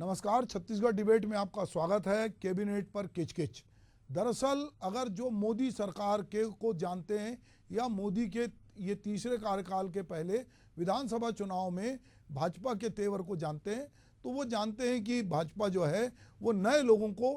नमस्कार, छत्तीसगढ़ डिबेट में आपका स्वागत है। कैबिनेट पर किचकिच। दरअसल अगर जो मोदी सरकार के को जानते हैं या मोदी के ये तीसरे कार्यकाल के पहले विधानसभा चुनाव में भाजपा के तेवर को जानते हैं तो वो जानते हैं कि भाजपा जो है वो नए लोगों को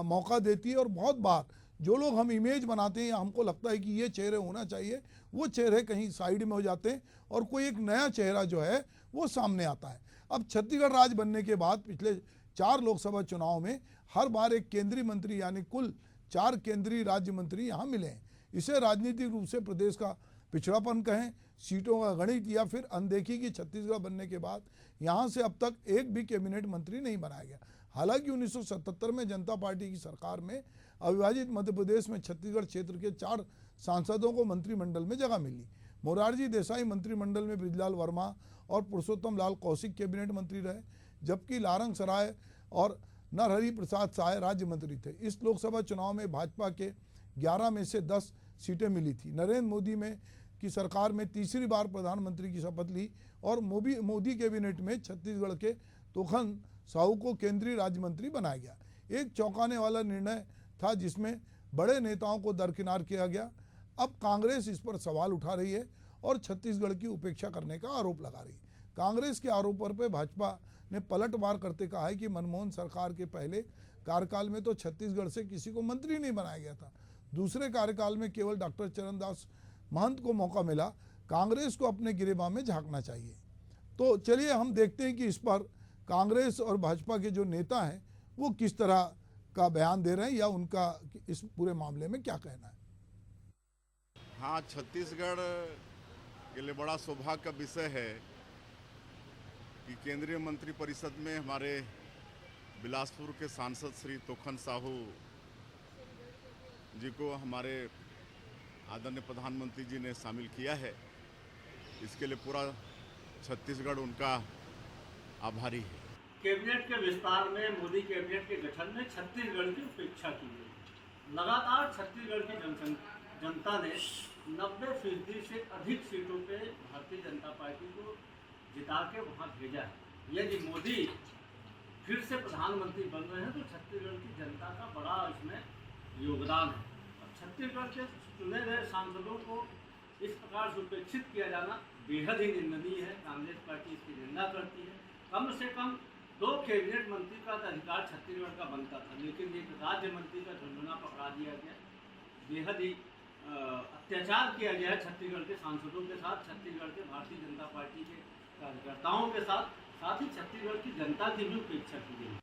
मौका देती है और बहुत बार जो लोग हम इमेज बनाते हैं या हमको लगता है कि ये चेहरे होना चाहिए वो चेहरे कहीं साइड में हो जाते हैं और कोई एक नया चेहरा जो है वो सामने आता है। अब छत्तीसगढ़ राज्य बनने के बाद पिछले 4 लोकसभा चुनाव में हर बार एक केंद्रीय मंत्री यानी कुल 4 केंद्रीय राज्य मंत्री यहाँ मिले हैं। इसे राजनीतिक रूप से प्रदेश का पिछड़ापन कहें, सीटों का गणित या फिर अनदेखी की छत्तीसगढ़ बनने के बाद यहाँ से अब तक एक भी कैबिनेट मंत्री नहीं बनाया गया। हालांकि 1977 में जनता पार्टी की सरकार में अविभाजित मध्य प्रदेश में छत्तीसगढ़ क्षेत्र के 4 सांसदों को मंत्रिमंडल में जगह मिली। मोरारजी देसाई मंत्रिमंडल में बृजलाल वर्मा और पुरुषोत्तम लाल कौशिक कैबिनेट मंत्री रहे, जबकि लारंग सराय और नरहरि प्रसाद साय राज्य मंत्री थे। इस लोकसभा चुनाव में भाजपा के 11 में से 10 सीटें मिली थी। नरेंद्र मोदी की सरकार में तीसरी बार प्रधानमंत्री की शपथ ली और मोदी कैबिनेट में छत्तीसगढ़ के तोखन साहू को केंद्रीय राज्य मंत्री बनाया गया। एक चौंकाने वाला निर्णय था जिसमें बड़े नेताओं को दरकिनार किया गया। अब कांग्रेस इस पर सवाल उठा रही है और छत्तीसगढ़ की उपेक्षा करने का आरोप लगा रही है। कांग्रेस के आरोपों पर भाजपा ने पलटवार करते कहा है कि मनमोहन सरकार के पहले कार्यकाल में तो छत्तीसगढ़ से किसी को मंत्री नहीं बनाया गया था। दूसरे कार्यकाल में केवल डॉक्टर चरणदास महंत को मौका मिला। कांग्रेस को अपने गिरेबान में झांकना चाहिए। तो चलिए हम देखते हैं कि इस पर कांग्रेस और भाजपा के जो नेता हैं वो किस तरह का बयान दे रहे हैं या उनका इस पूरे मामले में क्या कहना है। हाँ, छत्तीसगढ़ के लिए बड़ा सौभाग्य का विषय है कि केंद्रीय मंत्रिपरिषद में हमारे बिलासपुर के सांसद श्री तोखन साहू जी को हमारे आदरणीय प्रधानमंत्री जी ने शामिल किया है। इसके लिए पूरा छत्तीसगढ़ उनका आभारी है। कैबिनेट के विस्तार में मोदी कैबिनेट के गठन में छत्तीसगढ़ की उपेक्षा की गई। लगातार छत्तीसगढ़ की जनता ने 90% से अधिक सीटों पे भारतीय जनता पार्टी को जिता के वहाँ भेजा है। यदि मोदी फिर से प्रधानमंत्री बन रहे हैं तो छत्तीसगढ़ की जनता का बड़ा इसमें योगदान है। और छत्तीसगढ़ के चुने गए सांसदों को इस प्रकार से उपेक्षित किया जाना बेहद ही निंदनीय है। कांग्रेस पार्टी इसकी निंदा करती है। कम से कम 2 कैबिनेट मंत्री का अधिकार छत्तीसगढ़ का बनता था, लेकिन एक राज्य मंत्री का झुंझुना पकड़ा दिया गया। बेहद ही अत्याचार किया गया है छत्तीसगढ़ के सांसदों के साथ, छत्तीसगढ़ के भारतीय जनता पार्टी के कार्यकर्ताओं के साथ ही छत्तीसगढ़ की जनता की भी उपेक्षा की गई।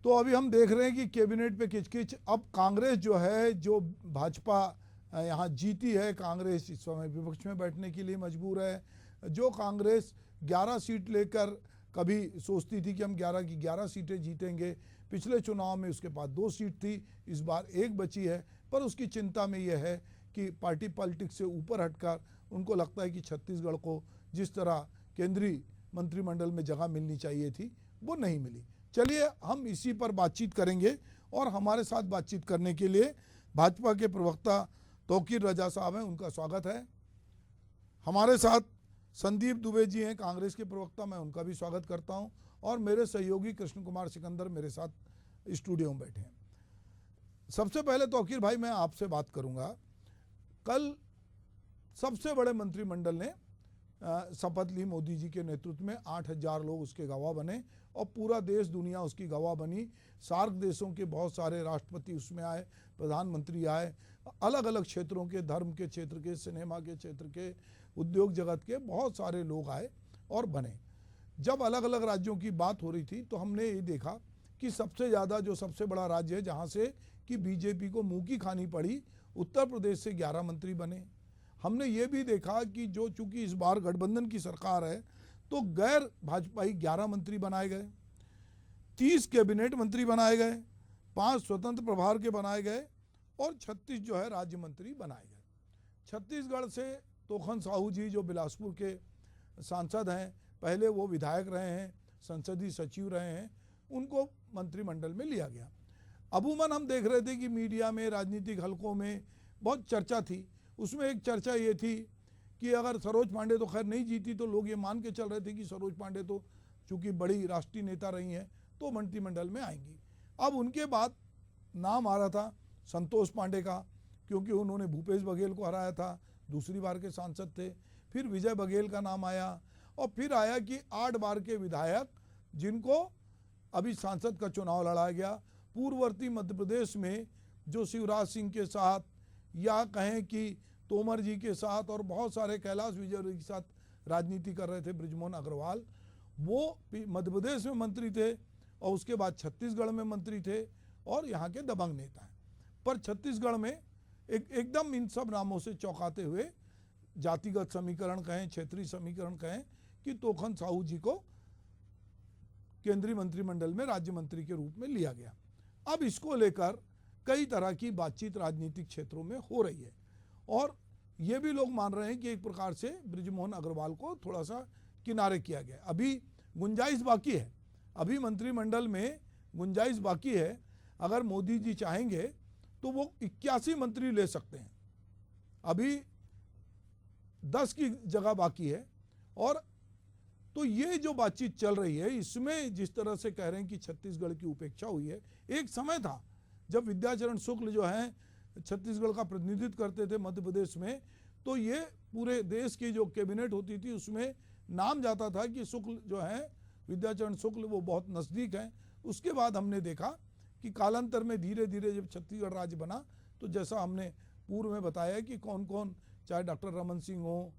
तो अभी हम देख रहे हैं कि कैबिनेट पे किचकिच। अब कांग्रेस जो है, जो भाजपा यहाँ जीती है, कांग्रेस इस समय विपक्ष में बैठने के लिए मजबूर है। जो कांग्रेस 11 सीट लेकर कभी सोचती थी कि हम 11 की 11 सीटें जीतेंगे, पिछले चुनाव में उसके पास 2 सीट थी, इस बार 1 बची है। पर उसकी चिंता में यह है कि पार्टी पॉलिटिक्स से ऊपर हटकर उनको लगता है कि छत्तीसगढ़ को जिस तरह केंद्रीय मंत्रिमंडल में जगह मिलनी चाहिए थी वो नहीं मिली। चलिए हम इसी पर बातचीत करेंगे और हमारे साथ बातचीत करने के लिए भाजपा के प्रवक्ता तौकीर रजा साहब हैं, उनका स्वागत है। हमारे साथ संदीप दुबे जी हैं, कांग्रेस के प्रवक्ता, मैं उनका भी स्वागत करता हूं। और मेरे सहयोगी कृष्ण कुमार सिकंदर मेरे साथ स्टूडियो में बैठे हैं। सबसे पहले तौकीर भाई मैं आपसे बात करूंगा। कल सबसे बड़े मंत्रिमंडल ने शपथ ली मोदी जी के नेतृत्व में। 8000 लोग उसके गवाह बने और पूरा देश दुनिया उसकी गवाह बनी। सार्क देशों के बहुत सारे राष्ट्रपति उसमें आए, प्रधानमंत्री आए, अलग अलग क्षेत्रों के, धर्म के क्षेत्र के, सिनेमा के क्षेत्र के, उद्योग जगत के बहुत सारे लोग आए और बने। जब अलग अलग राज्यों की बात हो रही थी तो हमने ये देखा कि सबसे ज़्यादा जो सबसे बड़ा राज्य है जहाँ से कि बीजेपी को मुँह की खानी पड़ी, उत्तर प्रदेश से 11 मंत्री बने। हमने ये भी देखा कि जो चूंकि इस बार गठबंधन की सरकार है तो गैर भाजपाई 11 मंत्री बनाए गए, 30 कैबिनेट मंत्री बनाए गए, 5 स्वतंत्र प्रभार के बनाए गए और 36 जो है राज्य मंत्री बनाए गए। छत्तीसगढ़ से तोखन साहू जी जो बिलासपुर के सांसद हैं, पहले वो विधायक रहे हैं, संसदीय सचिव रहे हैं, उनको मंत्रिमंडल में लिया गया। अमूमन हम देख रहे थे कि मीडिया में, राजनीतिक हलकों में बहुत चर्चा थी। उसमें एक चर्चा ये थी कि अगर सरोज पांडे तो खैर नहीं जीती तो लोग ये मान के चल रहे थे कि सरोज पांडे तो चूंकि बड़ी राष्ट्रीय नेता रही हैं तो मंत्रिमंडल में आएंगी। अब उनके बाद नाम आ रहा था संतोष पांडे का, क्योंकि उन्होंने भूपेश बघेल को हराया था, दूसरी बार के सांसद थे। फिर विजय बघेल का नाम आया और फिर आया कि 8 बार के विधायक जिनको अभी सांसद का चुनाव लड़ाया गया। पूर्ववर्ती मध्य प्रदेश में जो शिवराज सिंह के साथ या कहें कि तोमर जी के साथ और बहुत सारे कैलाश विजयवर्गीय के साथ राजनीति कर रहे थे ब्रिजमोहन अग्रवाल, वो मध्य प्रदेश में मंत्री थे और उसके बाद छत्तीसगढ़ में मंत्री थे और यहाँ के दबंग नेता हैं। पर छत्तीसगढ़ में एकदम इन सब नामों से चौंकाते हुए जातिगत समीकरण कहें, क्षेत्रीय समीकरण कहें, कि तोखन साहू जी को केंद्रीय मंत्रिमंडल में राज्य मंत्री के रूप में लिया गया। अब इसको लेकर कई तरह की बातचीत राजनीतिक क्षेत्रों में हो रही है और ये भी लोग मान रहे हैं कि एक प्रकार से ब्रिजमोहन अग्रवाल को थोड़ा सा किनारे किया गया। अभी गुंजाइश बाकी है, अभी मंत्रिमंडल में गुंजाइश बाकी है। अगर मोदी जी चाहेंगे तो वो 81 मंत्री ले सकते हैं, अभी 10 की जगह बाकी है। और तो ये जो बातचीत चल रही है इसमें जिस तरह से कह रहे हैं कि छत्तीसगढ़ की उपेक्षा हुई है, एक समय था जब विद्याचरण शुक्ल जो हैं छत्तीसगढ़ का प्रतिनिधित्व करते थे मध्य प्रदेश में, तो ये पूरे देश की जो कैबिनेट होती थी उसमें नाम जाता था कि शुक्ल जो है विद्याचरण शुक्ल वो बहुत नज़दीक हैं। उसके बाद हमने देखा कि कालांतर में धीरे धीरे जब छत्तीसगढ़ राज्य बना तो जैसा हमने पूर्व में बताया कि कौन कौन, चाहे डॉक्टर रमन सिंह हो,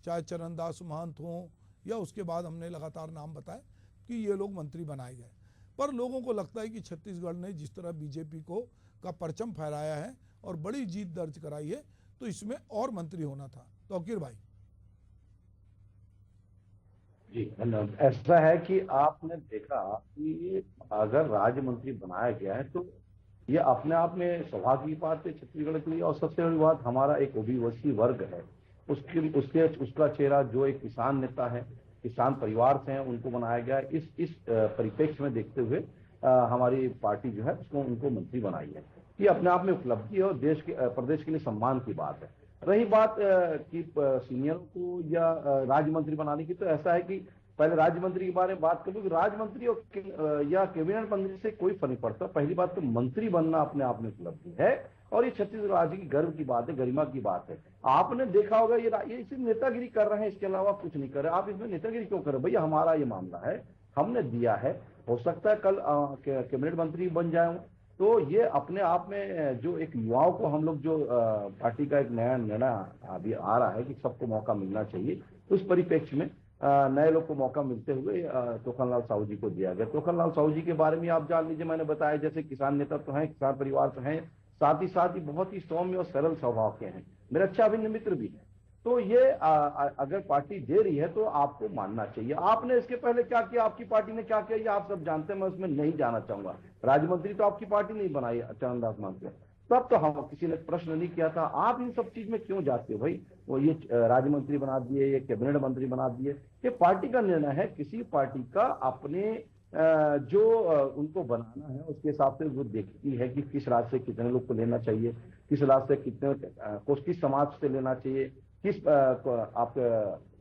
चाहे चरणदास महंत हों, या उसके बाद हमने लगातार नाम बताए कि ये लोग मंत्री बनाए गए। पर लोगों को लगता है कि छत्तीसगढ़ ने जिस तरह बीजेपी को का परचम फहराया है और बड़ी जीत दर्ज कराई है तो इसमें और मंत्री होना था। तौकीर भाई जी धन्यवाद। ऐसा है कि आपने देखा कि अगर राज्य मंत्री बनाया गया है तो ये अपने आप में सौभाग्य की बात है छत्तीसगढ़ के लिए। और सबसे बड़ी बात, हमारा एक ओबीसी वर्ग है, उसका चेहरा जो एक किसान नेता है, किसान परिवार से हैं, उनको बनाया गया। इस परिप्रेक्ष्य में देखते हुए हमारी पार्टी जो है उसको उनको मंत्री बनाई है। ये अपने आप में उपलब्धि है और प्रदेश के लिए सम्मान की बात है। रही बात कि सीनियरों को या राज्य मंत्री बनाने की, तो ऐसा है कि पहले राज्य मंत्री के बारे में बात करूं कि राज्य मंत्री या कैबिनेट मंत्री से कोई फर्क नहीं पड़ता। पहली बात तो मंत्री बनना अपने आप में उपलब्धि है और ये छत्तीसगढ़ राज्य की गर्व की बात है, गरिमा की बात है। आपने देखा होगा ये सिर्फ नेतागिरी कर रहे हैं, इसके अलावा कुछ नहीं कर रहे। आप इसमें नेतागिरी क्यों कर रहे? भैया हमारा ये मामला है, हमने दिया है, हो सकता है कल कैबिनेट मंत्री बन जाए। तो ये अपने आप में जो एक युवाओं को हम लोग जो पार्टी का एक नया निर्णय अभी आ रहा है कि सबको मौका मिलना चाहिए, तो उस परिप्रेक्ष्य में नए लोग को मौका मिलते हुए तोखनलाल साहू जी को दिया गया। तोखनलाल साहू जी के बारे में आप जान लीजिए, मैंने बताया जैसे किसान नेता तो हैं, किसान परिवार तो हैं, साथ ही बहुत ही सौम्य और सरल स्वभाव के हैं, मेरे अच्छा अभिन्न मित्र भी हैं। तो ये अगर पार्टी दे रही है तो आपको मानना चाहिए। आपने इसके पहले क्या किया, आपकी पार्टी ने क्या किया, ये आप सब जानते हैं, मैं उसमें नहीं जाना चाहूंगा। राज्य मंत्री तो आपकी पार्टी नहीं बनाई चरणदास महंत, तब तो हम किसी ने प्रश्न नहीं किया था। आप इन सब चीज में क्यों जाते हो भाई? वो ये राज्य मंत्री बना दिए, ये कैबिनेट मंत्री बना दिए, ये पार्टी का निर्णय है। किसी पार्टी का अपने जो उनको बनाना है उसके हिसाब से वो देखती है कि किस राज्य से कितने लोग को लेना चाहिए, किस राज्य से कितने को, किस समाज से लेना चाहिए, किस आप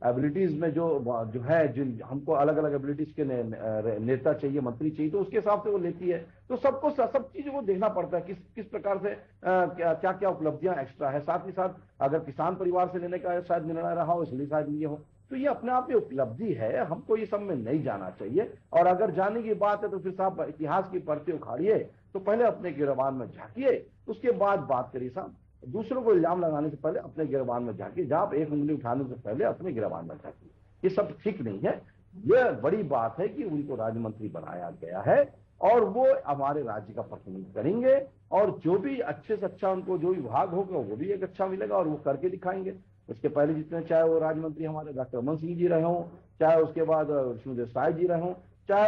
एबिलिटीज में जो है, जिन हमको अलग अलग एबिलिटीज के नेता चाहिए, मंत्री चाहिए, तो उसके हिसाब से वो लेती है। तो सबको सब चीजों को देखना पड़ता है, किस प्रकार से क्या क्या उपलब्धियां एक्स्ट्रा है। साथ ही साथ अगर किसान परिवार से लेने का शायद निर्णय रहा हो, इसलिए शायद ये हो, तो ये अपने आप में उपलब्धि है। हमको ये सब में नहीं जाना चाहिए। और अगर जाने की बात है तो फिर साहब इतिहास की परतें उखाड़िए, तो पहले अपने गिरबान में झांकिए, उसके बाद बात करिए साहब। दूसरों को इल्जाम लगाने से पहले अपने गिरबान में झांकिए, जहां आप एक उंगली उठाने से पहले अपने गिरबान में झांकिए। ये सब ठीक नहीं है। यह बड़ी बात है कि उनको राज्य मंत्री बनाया गया है और वो हमारे राज्य का प्रतिनिधित्व करेंगे, और जो भी अच्छे से अच्छा उनको जो विभाग होगा वो भी एक अच्छा मिलेगा और वो करके दिखाएंगे। उसके पहले जितने, चाहे वो राज्य मंत्री हमारे डॉक्टर रमन सिंह जी रहे हों, चाहे उसके बाद विष्णुदेव साय जी रहे हों, चाहे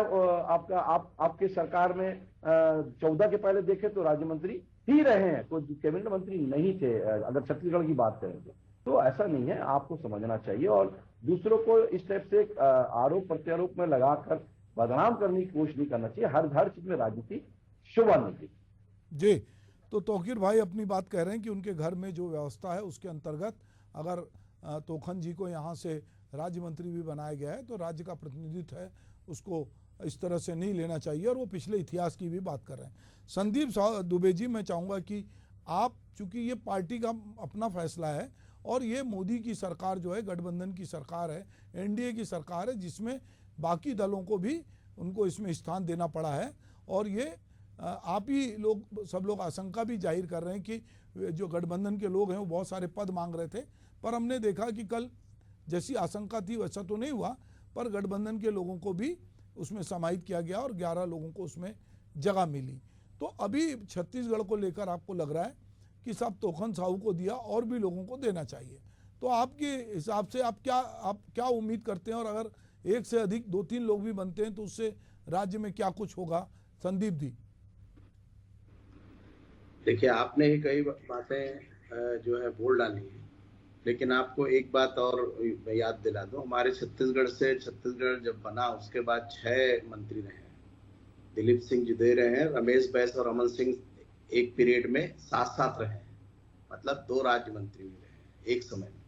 आपके सरकार में 14 के पहले देखे तो राज्य मंत्री ही रहे हैं, कोई कैबिनेट मंत्री नहीं थे अगर छत्तीसगढ़ की बात करेंगे। तो ऐसा नहीं है, आपको समझना चाहिए। और दूसरों को इस टाइप से आरोप प्रत्यारोप में लगाकर बदनाम करने की कोशिश नहीं करना चाहिए। हर चीज में राजनीति शोभा नहीं थी जी। तो तौकीर भाई अपनी बात कह रहे हैं कि उनके घर में जो व्यवस्था है उसके अंतर्गत अगर तोखन जी को यहाँ से राज्य मंत्री भी बनाया गया है, तो राज्य का प्रतिनिधित्व है, उसको इस तरह से नहीं लेना चाहिए, और वो पिछले इतिहास की भी बात कर रहे हैं। संदीप दुबे जी, मैं चाहूँगा कि आप, चूंकि ये पार्टी का अपना फैसला है और ये मोदी की सरकार जो है गठबंधन की सरकार है, एनडीए की सरकार है, जिसमें बाकी दलों को भी उनको इसमें स्थान देना पड़ा है, और ये आप ही लोग सब लोग आशंका भी जाहिर कर रहे हैं कि जो गठबंधन के लोग हैं वो बहुत सारे पद मांग रहे थे, पर हमने देखा कि कल जैसी आशंका थी वैसा तो नहीं हुआ, पर गठबंधन के लोगों को भी उसमें समाहित किया गया और 11 लोगों को उसमें जगह मिली। तो अभी छत्तीसगढ़ को लेकर आपको लग रहा है कि सब तोखन साहू को दिया और भी लोगों को देना चाहिए, तो आपके हिसाब से आप क्या उम्मीद करते हैं, और अगर एक से अधिक 2-3 लोग भी बनते हैं तो उससे राज्य में क्या कुछ होगा? संदीप जी। देखिए, आपने ही कई बातें जो है बोल डाली है, लेकिन आपको एक बात और मैं याद दिला दूं, हमारे छत्तीसगढ़ जब बना उसके बाद 6 मंत्री रहे। दिलीप सिंह जी दे रहे हैं, रमेश बैस और अमन सिंह एक पीरियड में साथ साथ रहे, मतलब 2 राज्य मंत्री भी रहे एक समय में।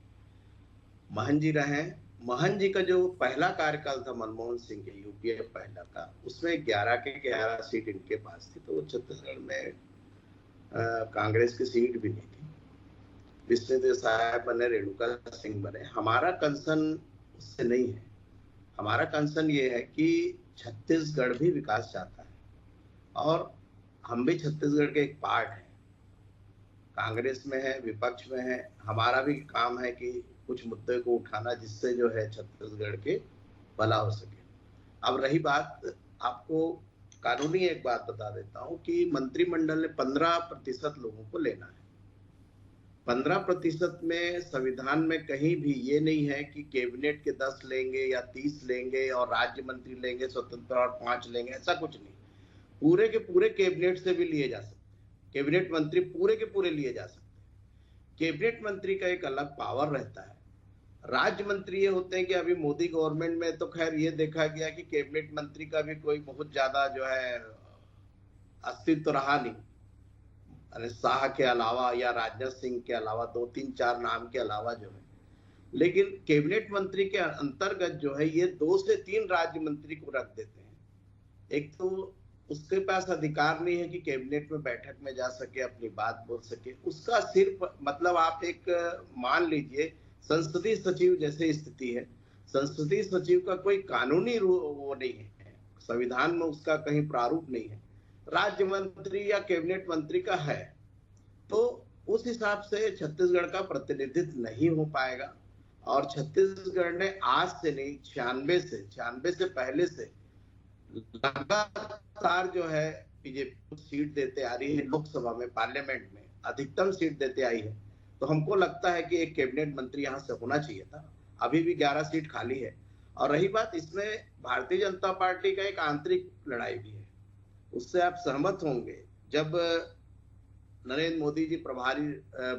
महन जी रहे, महन जी का जो पहला कार्यकाल था मनमोहन सिंह के यूपीए पहला का, उसमें 11 के 11 सीट इनके पास थी, तो वो छत्तीसगढ़ में कांग्रेस की सीट भी नहीं थी। विष्णुदेव साय बने, रेणुका सिंह बने। हमारा कंसर्न उससे नहीं है, हमारा कंसर्न ये है कि छत्तीसगढ़ भी विकास चाहता है और हम भी छत्तीसगढ़ के एक पार्ट हैं, कांग्रेस में है, विपक्ष में है। हमारा भी काम है कि कुछ मुद्दे को उठाना जिससे जो है छत्तीसगढ़ के भला हो सके। अब रही बात, आपको कानूनी एक बात बता देता हूं कि मंत्रिमंडल ने 15% लोगों को लेना है। 15% में संविधान में कहीं भी ये नहीं है कि कैबिनेट के 10 लेंगे या 30 लेंगे और राज्य मंत्री लेंगे स्वतंत्र और 5 लेंगे, ऐसा कुछ नहीं। पूरे के पूरे कैबिनेट से भी लिए जा सकते हैं, कैबिनेट मंत्री पूरे के पूरे लिए जा सकते हैं। कैबिनेट मंत्री का एक अलग पावर रहता है। राज्य मंत्री ये होते हैं कि अभी मोदी गवर्नमेंट में तो खैर ये देखा गया कि कैबिनेट मंत्री का भी कोई बहुत ज्यादा जो है अस्तित्व रहा नहीं। अरे शाह के अलावा या राजनाथ सिंह के अलावा 2-3-4 नाम के अलावा जो है, लेकिन कैबिनेट मंत्री के अंतर्गत जो है ये 2 से 3 राज्य मंत्री को रख देते हैं। एक तो उसके पास अधिकार नहीं है कि कैबिनेट में बैठक में जा सके, अपनी बात बोल सके। उसका सिर्फ मतलब आप एक मान लीजिए संसदीय सचिव जैसे स्थिति है। संसदीय सचिव का कोई कानूनी वो नहीं है, संविधान में उसका कहीं प्रारूप नहीं है। राज्य मंत्री या कैबिनेट मंत्री का है, तो उस हिसाब से छत्तीसगढ़ का प्रतिनिधित्व नहीं हो पाएगा। और छत्तीसगढ़ ने आज से नहीं, 96 से पहले से लगातार जो है बीजेपी को सीट देते आ रही है। लोकसभा में, पार्लियामेंट में अधिकतम सीट देते आई है। तो हमको लगता है कि एक कैबिनेट मंत्री यहाँ से होना चाहिए था। अभी भी 11 सीट खाली है। और रही बात, इसमें भारतीय जनता पार्टी का एक आंतरिक लड़ाई भी है, उससे आप सहमत होंगे। जब नरेंद्र मोदी जी प्रभारी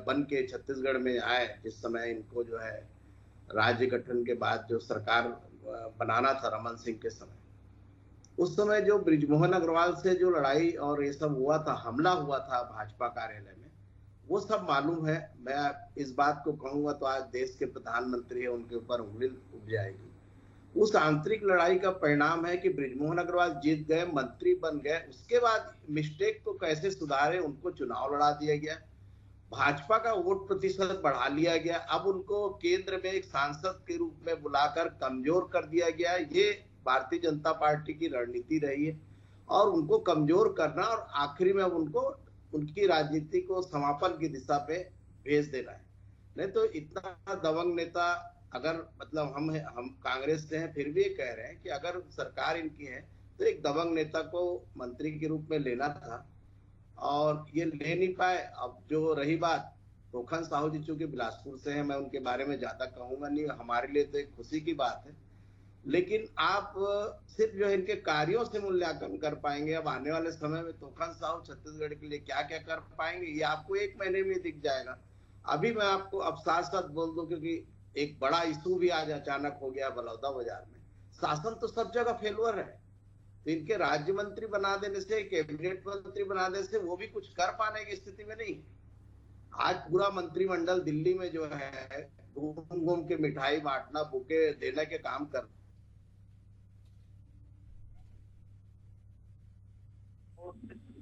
बन के छत्तीसगढ़ में आए, जिस समय इनको जो है राज्य गठन के बाद जो सरकार बनाना था रमन सिंह के समय, उस समय जो बृजमोहन अग्रवाल से जो लड़ाई और ये सब हुआ था, हमला हुआ था भाजपा कार्यालय में, वो सब मालूम है। मैं इस बात को कहूंगा तो आज देश के प्रधानमंत्री है, उनके ऊपर उंगली उठ जाएगी। उस आंतरिक लड़ाई का परिणाम है कि बृजमोहन अग्रवाल जीत गए, मंत्री बन गए। उसके बाद मिस्टेक को कैसे सुधारे, उनको चुनाव लड़ा दिया गया, भाजपा का वोट प्रतिशत बढ़ा लिया गया। अब उनको केंद्र में एक सांसद के रूप में बुलाकर कमजोर कर दिया गया। ये भारतीय जनता पार्टी की रणनीति रही है और उनको कमजोर करना और आखिरी में उनको उनकी राजनीति को समापन की दिशा पे भेज देना है। नहीं तो इतना दबंग नेता अगर मतलब हम कांग्रेस से हैं, फिर भी ये कह रहे हैं कि अगर सरकार इनकी है तो एक दबंग नेता को मंत्री के रूप में लेना था और ये ले नहीं पाए। अब जो रही बात, तोखन साहू जी चूंकि बिलासपुर से हैं, मैं उनके बारे में ज्यादा कहूंगा नहीं। हमारे लिए तो एक खुशी की बात है, लेकिन आप सिर्फ जो है इनके कार्यों से मूल्यांकन कर पाएंगे। अब आने वाले समय में तोखन साहू छत्तीसगढ़ के लिए क्या क्या कर पाएंगे ये आपको 1 महीने में दिख जाएगा। अभी मैं आपको अब साथ बोल दूं, क्योंकि एक बड़ा इशू भी आज अचानक हो गया बलौदा बाजार में। शासन तो सब जगह फेलवर है, तो इनके राज्य मंत्री बना देने से, कैबिनेट मंत्री बना देने से वो भी कुछ कर पाने की स्थिति में नहीं है। आज पूरा मंत्रिमंडल दिल्ली में जो है घूम घूम के मिठाई बांटना, बुके देने के काम कर।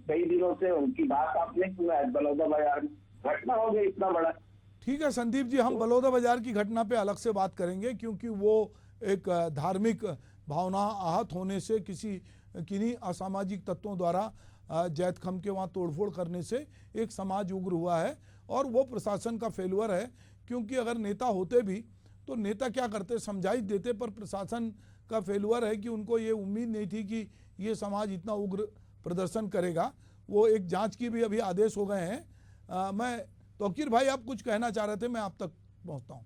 कई दिनों से उनकी बात आपने सुना है, बलौदा बाजार में घटना हो गई इतना बड़ा। ठीक है संदीप जी, हम बलौदा बाजार की घटना पे अलग से बात करेंगे, क्योंकि वो एक धार्मिक भावना आहत होने से किन्हीं असामाजिक तत्वों द्वारा जैत खम के वहाँ तोड़फोड़ करने से एक समाज उग्र हुआ है, और वो प्रशासन का फेल्यूर है। क्योंकि अगर नेता होते भी तो नेता क्या करते, समझाइश देते, पर प्रशासन का फेल्यूर है कि उनको ये उम्मीद नहीं थी कि ये समाज इतना उग्र प्रदर्शन करेगा। वो एक जांच की भी अभी आदेश हो गए हैं। मैं तौकीर भाई, आप कुछ कहना चाह रहे थे, मैं आप तक पहुंचता हूं।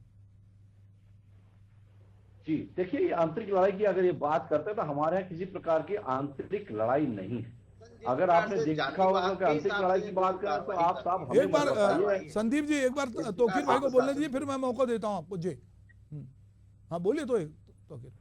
जी देखिए, ये आंतरिक लड़ाई की अगर ये बात करते हैं तो हमारे यहाँ किसी प्रकार की आंतरिक लड़ाई नहीं है। अगर आपने देखा होगा कि आंतरिक लड़ाई की बात करें तो आप साहब एक बार संदीप जी, एक बार तौकीर भाई को बोलने दीजिए, फिर मैं मौका देता हूं आपको जी। हाँ बोलिए तो तौकीर।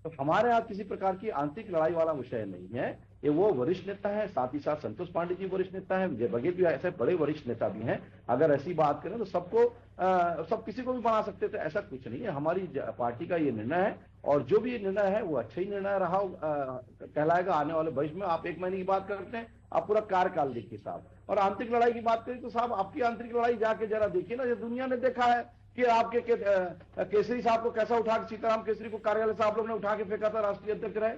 तो हमारे यहाँ किसी प्रकार की आंतरिक लड़ाई वाला विषय नहीं है। ये वो वरिष्ठ नेता है, साथ ही साथ संतोष पांडे जी वरिष्ठ नेता है, विजय बघेल भी ऐसे बड़े वरिष्ठ नेता भी हैं। अगर ऐसी बात करें तो सब किसी को भी बना सकते थे, ऐसा कुछ नहीं है। हमारी पार्टी का ये निर्णय है, और जो भी निर्णय है वो अच्छा ही निर्णय रहा कहलाएगा आने वाले भविष्य में। आप 1 महीने की बात करते हैं, आप पूरा कार्यकाल देखिए साहब। और आंतरिक लड़ाई की बात करें तो साहब, आपकी आंतरिक लड़ाई जाके जरा देखिए ना, ये दुनिया ने देखा है कि आपके केसरी साहब को कैसा उठा के, सीताराम केसरी को कार्यालय साहब लोग ने उठा के फेंका था, राष्ट्रीय अध्यक्ष रहे,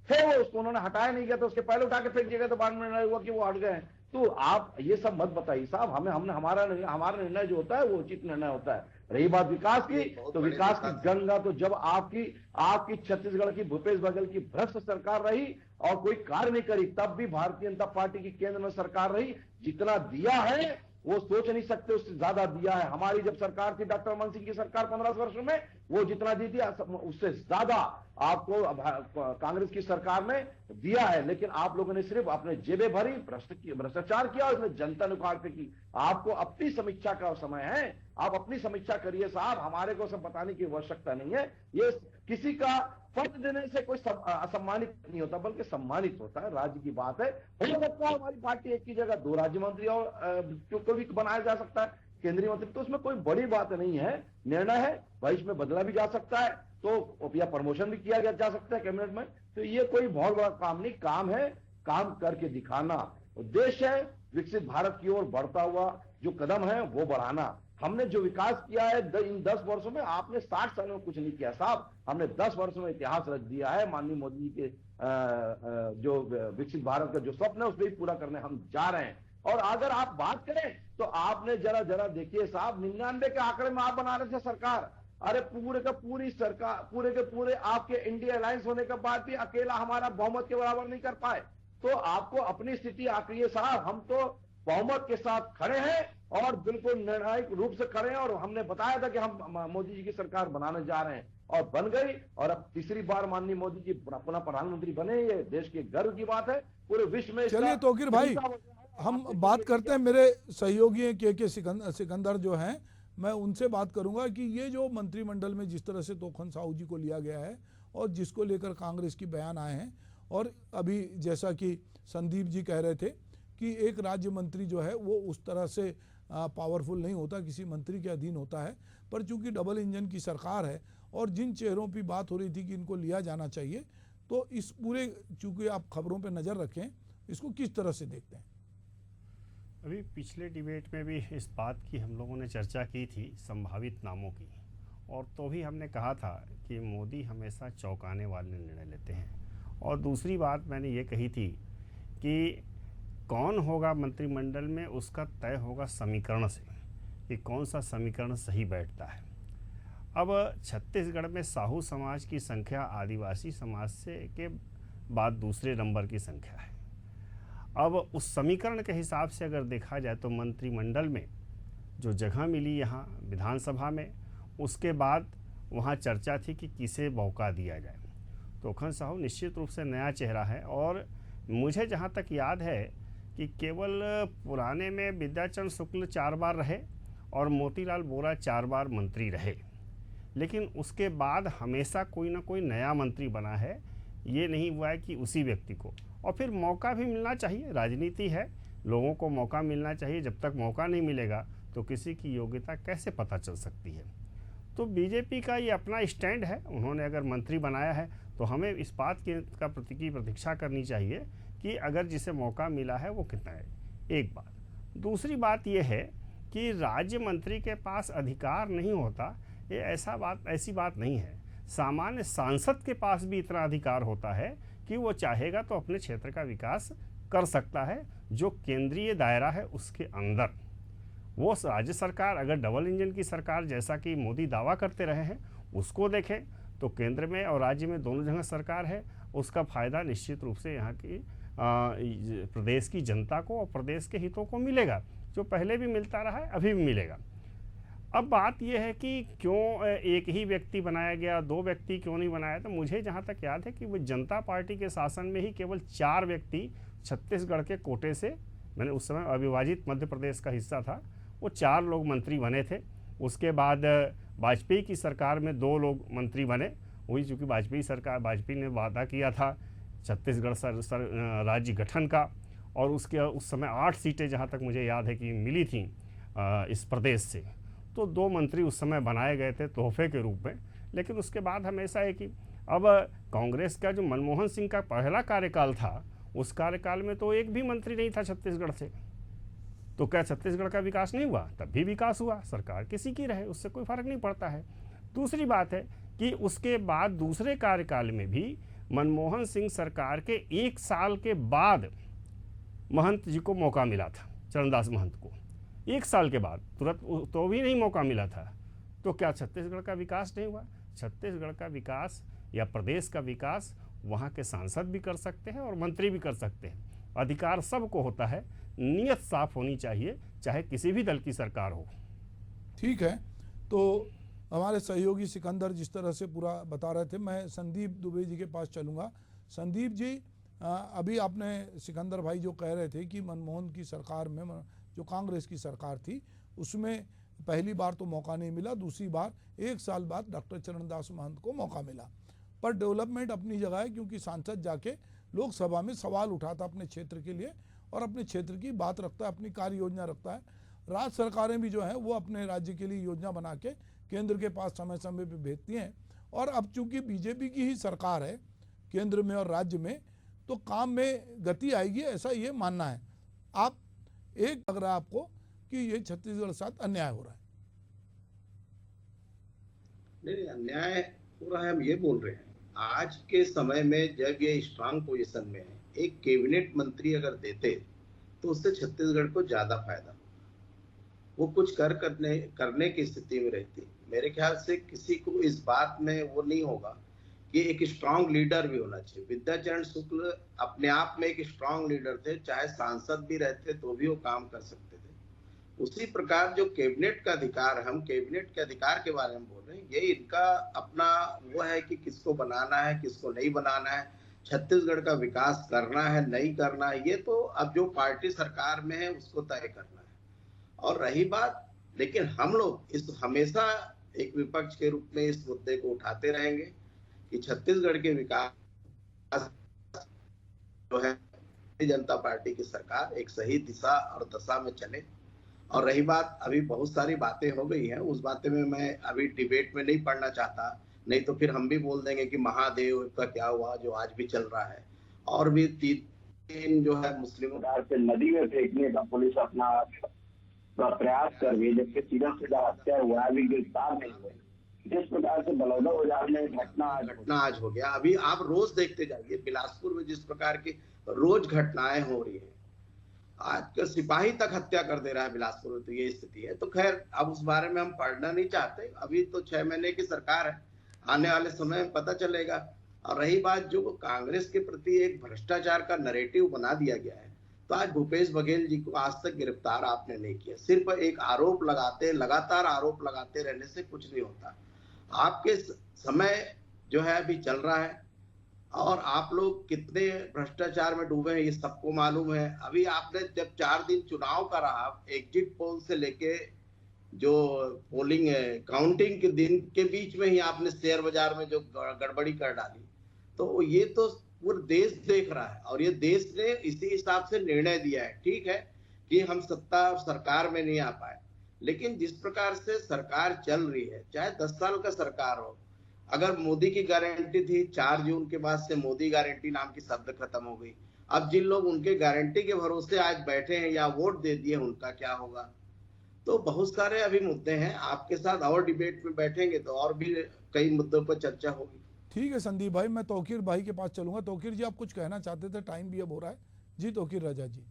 फिर वो उसको उन्होंने हटाया नहीं गया, तो उसके पहले उठा के फेंक दिया गया, तो बाद में निर्णय हुआ कि वो हट गए। तो आप ये सब मत बताइए साहब, हमारा निर्णय जो होता है वो उचित निर्णय होता है। रही बात विकास की, तो विकास की गंगा तो जब आपकी छत्तीसगढ़ की भूपेश बघेल की भ्रष्ट सरकार रही और कोई कार्य नहीं करी, तब भी भारतीय जनता पार्टी की केंद्र में सरकार रही। जितना दिया है वो सोच नहीं सकते उससे ज्यादा दिया है। हमारी जब सरकार थी, डॉक्टर मनमोहन सिंह की सरकार 15 वर्षों में, वो जितना दी थी उससे ज्यादा आपको कांग्रेस की सरकार ने दिया है। लेकिन आप लोगों ने सिर्फ अपने जेबें भरी, भ्रष्टाचार किया, और इसमें जनता ने उखाड़ फेंकी। आपको अपनी समीक्षा का समय है, आप अपनी समीक्षा करिए साहब, हमारे को सब बताने की आवश्यकता नहीं है। ये किसी का पद देने से कोई असम्मानित नहीं होता, बल्कि सम्मानित होता है। राज्य की बात है, हो सकता है हमारी पार्टी एक की जगह 2 राज्य मंत्री और को भी बनाया जा सकता है केंद्रीय मंत्री, तो उसमें कोई बड़ी बात नहीं है। निर्णय है, भविष्य में बदला भी जा सकता है, तो या प्रमोशन भी किया जा सकता है कैबिनेट में। तो ये कोई बहुत बड़ा काम नहीं, काम है काम करके दिखाना। उद्देश्य है विकसित भारत की ओर बढ़ता हुआ जो कदम है वो बढ़ाना। हमने जो विकास किया है इन 10 वर्षों में, आपने 60 साल में कुछ नहीं किया साहब, हमने 10 वर्षों में इतिहास रच दिया है। माननीय मोदी जी के जो विकसित भारत का जो स्वप्न है उसको पूरा करने हम जा रहे हैं। और अगर आप बात करें तो आपने जरा देखिए साहब, 99 के आंकड़े में आप बना रहे थे सरकार। अरे पूरी सरकार, पूरे आपके इंडिया अलायंस होने के बाद भी अकेला हमारा बहुमत के बराबर नहीं कर पाए। तो आपको अपनी स्थिति आकड़िए साहब, हम तो बहुमत के साथ खड़े हैं और बिल्कुल निर्णायक रूप से खड़े हैं। और हमने बताया था कि हम मोदी जी की सरकार बनाने जा रहे हैं, और बन गई। और अब तीसरी बार माननीय मोदी जी पुनः प्रधानमंत्री बने, ये देश के गर्व की बात है, पूरे विश्व में। चलिए तौकीर भाई, हम बात करते हैं, मेरे सहयोगी के सिकंदर जो हैं, मैं उनसे बात करूंगा कि ये जो मंत्रिमंडल में जिस तरह से तोखन साहू जी को लिया गया है और जिसको लेकर कांग्रेस की बयान आए हैं, और अभी जैसा कि संदीप जी कह रहे थे कि एक राज्य मंत्री जो है वो उस तरह से पावरफुल नहीं होता, किसी मंत्री के अधीन होता है। पर चूंकि डबल इंजन की सरकार है और जिन चेहरों की बात हो रही थी कि इनको लिया जाना चाहिए, तो इस पूरे, चूंकि आप खबरों पर नज़र रखें, इसको किस तरह से देखते हैं? अभी पिछले डिबेट में भी इस बात की हम लोगों ने चर्चा की थी, संभावित नामों की, और तो भी हमने कहा था कि मोदी हमेशा चौंकाने वाले निर्णय लेते हैं। और दूसरी बात मैंने ये कही थी कि कौन होगा मंत्रिमंडल में उसका तय होगा समीकरण से, कि कौन सा समीकरण सही बैठता है। अब छत्तीसगढ़ में साहू समाज की संख्या आदिवासी समाज से के बाद दूसरे नंबर की संख्या है। अब उस समीकरण के हिसाब से अगर देखा जाए तो मंत्रिमंडल में जो जगह मिली यहाँ विधानसभा में, उसके बाद वहाँ चर्चा थी कि किसे मौका दिया जाए। तोखन साहू निश्चित रूप से नया चेहरा है, और मुझे जहाँ तक याद है कि केवल पुराने में विद्याचरण शुक्ल 4 बार रहे और मोतीलाल वोरा 4 बार मंत्री रहे, लेकिन उसके बाद हमेशा कोई ना कोई नया मंत्री बना है। ये नहीं हुआ है कि उसी व्यक्ति को, और फिर मौका भी मिलना चाहिए, राजनीति है, लोगों को मौका मिलना चाहिए। जब तक मौका नहीं मिलेगा तो किसी की योग्यता कैसे पता चल सकती है। तो बीजेपी का ये अपना स्टैंड है, उन्होंने अगर मंत्री बनाया है तो हमें इस बात की प्रतीक्षा करनी चाहिए कि अगर जिसे मौका मिला है वो कितना है, एक बात। दूसरी बात ये है कि राज्य मंत्री के पास अधिकार नहीं होता, ये ऐसी बात नहीं है। सामान्य सांसद के पास भी इतना अधिकार होता है कि वो चाहेगा तो अपने क्षेत्र का विकास कर सकता है, जो केंद्रीय दायरा है उसके अंदर। वो राज्य सरकार अगर डबल इंजन की सरकार जैसा कि मोदी दावा करते रहे हैं उसको देखें तो केंद्र में और राज्य में दोनों जगह सरकार है, उसका फ़ायदा निश्चित रूप से यहाँ की प्रदेश की जनता को और प्रदेश के हितों को मिलेगा, जो पहले भी मिलता रहा है, अभी भी मिलेगा। अब बात यह है कि क्यों एक ही व्यक्ति बनाया गया, 2 व्यक्ति क्यों नहीं बनाया? तो मुझे जहाँ तक याद है कि वो जनता पार्टी के शासन में ही केवल 4 व्यक्ति छत्तीसगढ़ के कोटे से, मैंने उस समय अविभाजित मध्य प्रदेश का हिस्सा था, वो 4 लोग मंत्री बने थे। उसके बाद वाजपेयी की सरकार में 2 लोग मंत्री बने, वही चूँकि वाजपेयी ने वादा किया था छत्तीसगढ़ राज्य गठन का, और उस समय 8 सीटें जहाँ तक मुझे याद है कि मिली थी इस प्रदेश से, तो 2 मंत्री उस समय बनाए गए थे तोहफे के रूप में। लेकिन उसके बाद हमेशा है कि अब कांग्रेस का जो मनमोहन सिंह का पहला कार्यकाल था, उस कार्यकाल में तो एक भी मंत्री नहीं था छत्तीसगढ़ से, तो क्या छत्तीसगढ़ का विकास नहीं हुआ? तब भी विकास हुआ, सरकार किसी की रहे उससे कोई फर्क नहीं पड़ता है। दूसरी बात है कि उसके बाद दूसरे कार्यकाल में भी मनमोहन सिंह सरकार के 1 साल के बाद महंत जी को मौका मिला था, चरणदास महंत को 1 साल के बाद, तुरंत तो भी नहीं मौका मिला था। तो क्या छत्तीसगढ़ का विकास नहीं हुआ? छत्तीसगढ़ का विकास या प्रदेश का विकास वहाँ के सांसद भी कर सकते हैं और मंत्री भी कर सकते हैं। अधिकार सबको होता है, नीयत साफ होनी चाहिए, चाहे किसी भी दल की सरकार हो। ठीक है, तो हमारे सहयोगी सिकंदर जिस तरह से पूरा बता रहे थे, मैं संदीप दुबे जी के पास चलूँगा। संदीप जी, अभी आपने सिकंदर भाई जो कह रहे थे कि मनमोहन की सरकार में, जो कांग्रेस की सरकार थी, उसमें पहली बार तो मौका नहीं मिला, दूसरी बार 1 साल बाद डॉक्टर चरणदास महंत को मौका मिला। पर डेवलपमेंट अपनी जगह है, क्योंकि सांसद जाके लोकसभा में सवाल उठाता अपने क्षेत्र के लिए और अपने क्षेत्र की बात रखता है, अपनी कार्य योजना रखता है। राज्य सरकारें भी जो हैं वो अपने राज्य के लिए योजना बना के केंद्र के पास समय समय पे भेजती हैं। और अब चूंकि बीजेपी की ही सरकार है केंद्र में और राज्य में, तो काम में गति आएगी, ऐसा ये मानना है। आप एक लग रहा है आपको कि ये छत्तीसगढ़ के साथ अन्याय हो रहा है? नहीं, अन्याय हो रहा है हम ये बोल रहे हैं। आज के समय में जब ये स्ट्रांग पोजीशन में है, एक कैबिनेट मंत्री अगर देते तो उससे छत्तीसगढ़ को ज्यादा फायदा, वो कुछ करने की स्थिति में रहती। मेरे ख्याल से किसी को इस बात में वो नहीं होगा कि एक स्ट्रांग लीडर भी होना चाहिए। विद्याचरण शुक्ल अपने आप में एक स्ट्रांग लीडर थे, चाहे सांसद भी रहते तो भी वो काम कर सकते थे। उसी प्रकार जो कैबिनेट का अधिकार, हम कैबिनेट के अधिकार के बारे में बोल रहे हैं, ये इनका अपना वो है कि किसको बनाना है, किसको नहीं बनाना है, छत्तीसगढ़ का विकास करना है नहीं करना है, ये तो अब जो पार्टी सरकार में है उसको तय करना है। और रही बात, लेकिन हम लोग इस हमेशा एक विपक्ष के रूप में इस मुद्दे को उठाते रहेंगे कि छत्तीसगढ़ के विकास जो है जनता पार्टी की सरकार एक सही दिशा और दशा में चले। और रही बात, अभी बहुत सारी बातें हो गई हैं, उस बातें में मैं अभी डिबेट में नहीं पढ़ना चाहता, नहीं तो फिर हम भी बोल देंगे कि महादेव का क्या हुआ जो आज भी चल रहा है। और भी 3 जो है मुस्लिमों से नदी में फेंकने का पुलिस अपना प्रयास कर रही है, जबकि सीधा हत्या हुआ, अभी गिरफ्तार नहीं हुए। जिस प्रकार से बलौदा बाजार में घटना आज हो गया, अभी आप रोज देखते जाइए बिलासपुर में जिस प्रकार की रोज घटनाएं हो रही है, आज का सिपाही तक हत्या कर दे रहा है बिलासपुर में, तो ये स्थिति है। तो खैर अब उस बारे में हम पढ़ना नहीं चाहते, अभी तो 6 महीने की सरकार है, आने वाले समय में पता चलेगा। और रही बात जो कांग्रेस के प्रति एक भ्रष्टाचार का नैरेटिव बना दिया गया है, तो आज भूपेश बघेल जी को आज तक गिरफ्तार आपने नहीं किया। सिर्फ एक आरोप लगाते, लगातार आरोप लगाते रहने से कुछ नहीं होता। आपके समय जो है अभी चल रहा है और आप लोग कितने भ्रष्टाचार में डूबे हैं ये सबको मालूम है। अभी आपने जब 4 दिन चुनाव का रहा, एग्जिट पोल से लेके जो पोलिंग काउंटिंग के दिन के बीच में ही आपने शेयर बाजार में जो गड़बड़ी कर डाली, तो ये तो पूरा देश देख रहा है और ये देश ने इसी हिसाब से निर्णय दिया है। ठीक है कि हम सत्ता सरकार में नहीं आ पाए, लेकिन जिस प्रकार से सरकार चल रही है, चाहे 10 साल का सरकार हो, अगर मोदी की गारंटी थी 4 जून के बाद से मोदी गारंटी नाम की शब्द खत्म हो गई। अब जिन लोग उनके गारंटी के भरोसे आज बैठे हैं या वोट दे दिए, उनका क्या होगा? तो बहुत सारे अभी मुद्दे हैं। आपके साथ और डिबेट में बैठेंगे तो और भी कई मुद्दों पर चर्चा होगी। ठीक है संदीप भाई, मैं तौकीर भाई के पास चलूंगा। तौकीर जी, आप कुछ कहना चाहते थे, टाइम भी अब हो रहा है जी। तौकीर राजा जी,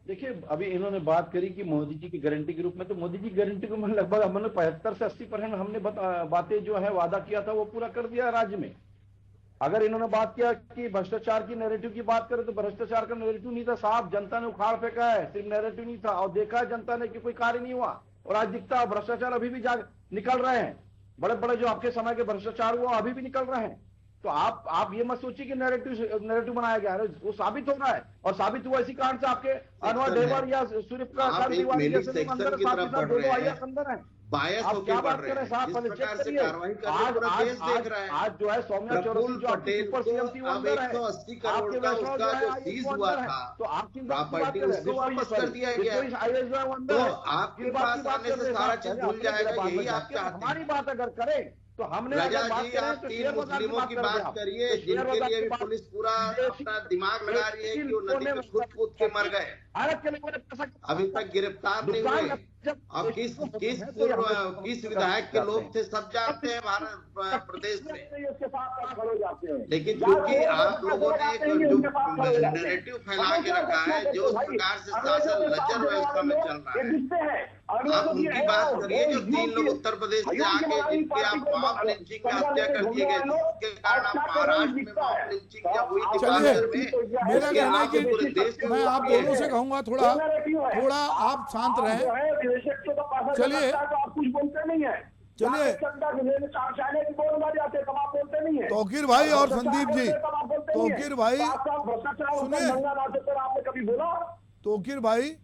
देखिए, अभी इन्होंने बात करी कि मोदी जी की गारंटी के रूप में, तो मोदी जी की गारंटी को मैं लगभग हमने 75 से 80% हमने बातें जो है वादा किया था वो पूरा कर दिया राज्य में। अगर इन्होंने बात किया कि भ्रष्टाचार की नैरेटिव की बात करें तो भ्रष्टाचार का नैरेटिव नहीं था साहब, जनता ने उखाड़ फेंका है, सिर्फ नैरेटिव नहीं था। और देखा है जनता ने कि कोई कार्य नहीं हुआ, और आज दिखता है भ्रष्टाचार अभी भी निकल रहे हैं। बड़े बड़े जो आपके समय के भ्रष्टाचार हुआ अभी भी निकल रहे हैं। तो आप ये मत सोचिए कि नैरेटिव बनाया गया है, वो साबित हो रहा है। और साबित हुआ इसी कारण से आपके अनवर ढेबर या सूर्य प्रकाश तिवारी जैसे अंदर अंदर है। बायस आप होके क्या बढ़ बात रहे कर रहे हैं। हैं साहब? जिस पहले प्रकार चेक से करिए। कार्रवाई कर रहे हैं, पूरा देश देख रहा है। आज जो है सौम्या प्रफुल्ल चौरसी जो आपकी पटेल सुपर को सीएम थी वो अब अंदर है। 180 करोड़ आपके का वैष्णव उसका जो जो है सीज वो हुआ अंदर है। था, तो आप किन बात की बात प्रॉपर्टी कर रहे उसको हैं? वापस कर दिया गया। आईएएस जो अंदर तो है, आपके किन बात पास की बात आने कर से रहे हैं? सारा साहब, चीज पहले भूल अपने जाएगा, बात यही में आप जाके चाहते हमारी हैं। बात अगर करें तो हमने रजा अगर बात जी, करें आप तो 3 शेयर बाजार की मुस्लिमों बात की कर रहे हैं बात आप। करिए, तो शेयर जिनके बाजार लिए की भी बात पुलिस पूरा अपना दिमाग लगा रही है कि वो नदी में कूद के मर गए, भारत के लोगों ने पैसा अभी तक गिरफ्तार नहीं हुए। और किस विधायक के लोग थे सब जानते हैं भारत प्रदेश में। उसके साथ खड़े हो जाते हैं। लेकिन क्योंकि आप लोगों ने एक जो नैरेटिव फैला के रखा है, जो उस प्रकार से शासन लचर व्यवस्था में चल रहा है, आप उनकी बात करिए। जो 3 लोग उत्तर प्रदेश से आके जिनके आप मॉब लिंचिंग में हत्या कर दिए गए, जिसके कारण आप महाराष्ट्र में मॉब लिंचिंग क्या हुई थी चलिए, बाजार में, मेरा उसके कहना है आप पूरे देश कि में मैं आप हुई है। दोनों से कहूंगा थोड़ा आप शांत रहें। चलिए आप कुछ बोलते नहीं है। चलिए, तौकीर भाई और संदीप जी, तौकीर भाई सुनिए, आपने कभी बोला? तौकीर भाई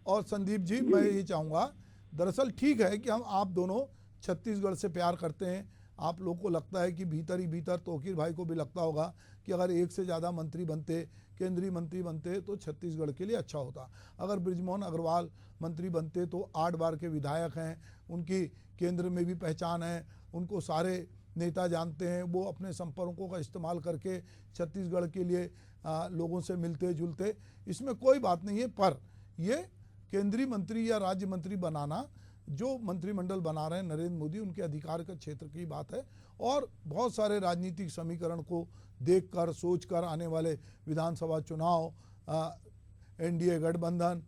और संदीप जी, मैं ये चाहूँगा, दरअसल ठीक है कि हम आप दोनों छत्तीसगढ़ से प्यार करते हैं। आप लोग को लगता है कि भीतर ही भीतर तौकीर भाई को भी लगता होगा कि अगर एक से ज़्यादा मंत्री बनते, केंद्रीय मंत्री बनते तो छत्तीसगढ़ के लिए अच्छा होता। अगर बृजमोहन अग्रवाल मंत्री बनते तो 8 बार के विधायक हैं, उनकी केंद्र में भी पहचान है, उनको सारे नेता जानते हैं, वो अपने संपर्कों का इस्तेमाल करके छत्तीसगढ़ के लिए लोगों से मिलते जुलते, इसमें कोई बात नहीं है। पर ये केंद्रीय मंत्री या राज्य मंत्री बनाना, जो मंत्रिमंडल बना रहे हैं नरेंद्र मोदी, उनके अधिकार का क्षेत्र की बात है। और बहुत सारे राजनीतिक समीकरण को देखकर सोचकर आने वाले विधानसभा चुनाव, एनडीए गठबंधन,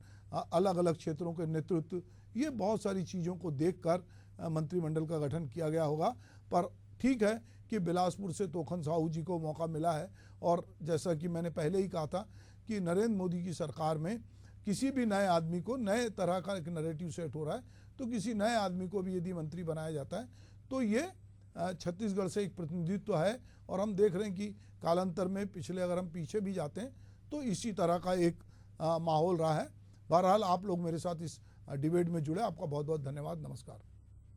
अलग अलग क्षेत्रों के नेतृत्व, ये बहुत सारी चीज़ों को देखकर मंत्रिमंडल का गठन किया गया होगा। पर ठीक है कि बिलासपुर से तोखन साहू जी को मौका मिला है, और जैसा कि मैंने पहले ही कहा था कि नरेंद्र मोदी की सरकार में किसी भी नए आदमी को, नए तरह का एक नैरेटिव सेट हो रहा है, तो किसी नए आदमी को भी यदि मंत्री बनाया जाता है तो ये छत्तीसगढ़ से एक प्रतिनिधित्व है। और हम देख रहे हैं कि कालांतर में पिछले, अगर हम पीछे भी जाते हैं तो इसी तरह का एक माहौल रहा है। बहरहाल आप लोग मेरे साथ इस डिबेट में जुड़े, आपका बहुत बहुत धन्यवाद। नमस्कार।